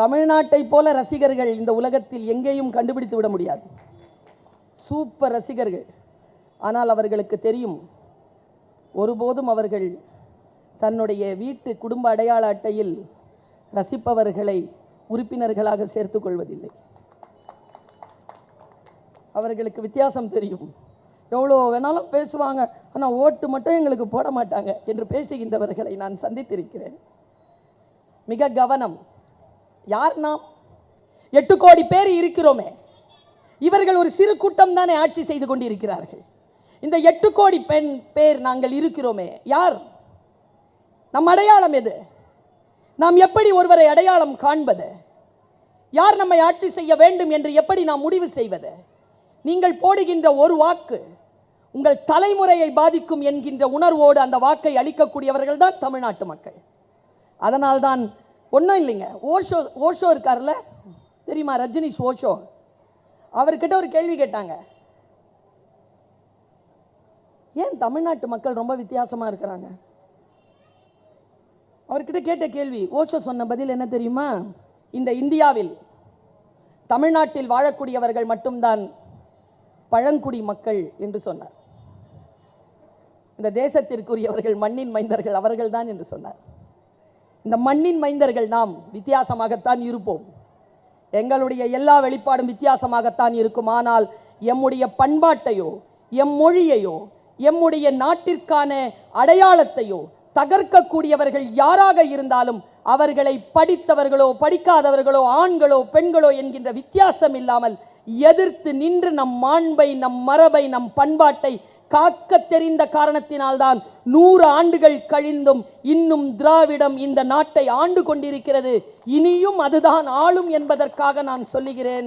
தமிழ்நாட்டை போல ரசிகர்கள் இந்த உலகத்தில் எங்கேயும் கண்டுபிடித்து விட முடியாது. சூப்பர் ரசிகர்கள். ஆனால் அவர்களுக்கு தெரியும், ஒருபோதும் அவர்கள் தன்னுடைய வீட்டு குடும்ப அடையாள அட்டையில் ரசிப்பவர்களை உறுப்பினர்களாக சேர்த்துக் கொள்வதில்லை. அவர்களுக்கு வித்தியாசம் தெரியும். எவ்வளோ வேணாலும் பேசுவாங்க, ஆனால் ஓட்டு மட்டும் எங்களுக்கு போட மாட்டாங்க என்று பேசுகின்றவர்களை நான் சந்தித்திருக்கிறேன். மிக கவனம். யார் நாம்? 8 கோடி பேர் இருக்கிறோமே. இவர்கள் ஒரு சிறு கூட்டம் தானே ஆட்சி செய்து கொண்டிருக்கிறார்கள். இந்த 8 கோடி பேர் நாங்கள் இருக்கிறோமே, யார்? நம் அடையாளம் எது? நாம் எப்படி ஒருவரை அடையாளம் காண்பது? யார் நம்மை ஆட்சி செய்ய வேண்டும் என்று எப்படி நாம் முடிவு செய்வது? நீங்கள் போடுகின்ற ஒரு வாக்கு உங்கள் தலைமுறையை பாதிக்கும் என்கின்ற உணர்வோடு அந்த வாக்கை அளிக்கக்கூடியவர்கள் தான் தமிழ்நாட்டு மக்கள். அதனால்தான் ஒன்றும் இல்லைங்க, ஓஷோ இருக்கார்ல, தெரியுமா? ரஜினிஷ் ஓஷோ. அவர்கிட்ட ஒரு கேள்வி கேட்டாங்க, ஏன் தமிழ்நாட்டு மக்கள் ரொம்ப வித்தியாசமா இருக்கிறாங்க? அவர்கிட்ட கேட்ட கேள்வி, ஓஷோ சொன்ன பதில் என்ன தெரியுமா? இந்த இந்தியாவில் தமிழ்நாட்டில் வாழக்கூடியவர்கள் மட்டும்தான் பழங்குடி மக்கள் என்று சொன்னார். இந்த தேசத்திற்குரியவர்கள் மண்ணின் மைந்தர்கள் அவர்கள்தான் என்று சொன்னார். இந்த மண்ணின் மைந்தர்கள் நாம் வித்தியாசமாகத்தான் இருப்போம். எங்களுடைய எல்லா வெளிப்பாடும் வித்தியாசமாகத்தான் இருக்கும். ஆனால் எம்முடைய பண்பாட்டையோ எம் மொழியையோ எம்முடைய நாட்டிற்கான அடையாளத்தையோ தகர்க்கக்கூடியவர்கள் யாராக இருந்தாலும் அவர்களை படித்தவர்களோ படிக்காதவர்களோ ஆண்களோ பெண்களோ என்கின்ற வித்தியாசம் இல்லாமல் எதிர்த்து நின்று நம் மாண்பை, நம் மரபை, நம் பண்பாட்டை காக்க தெரிந்த காரணத்தினால்தான் 100 ஆண்டுகள் கழிந்தும் இன்னும் திராவிடம் இந்த நாட்டை ஆண்டு கொண்டிருக்கிறது. இனியும் அதுதான் ஆளும் என்பதற்காக நான் சொல்லுகிறேன்.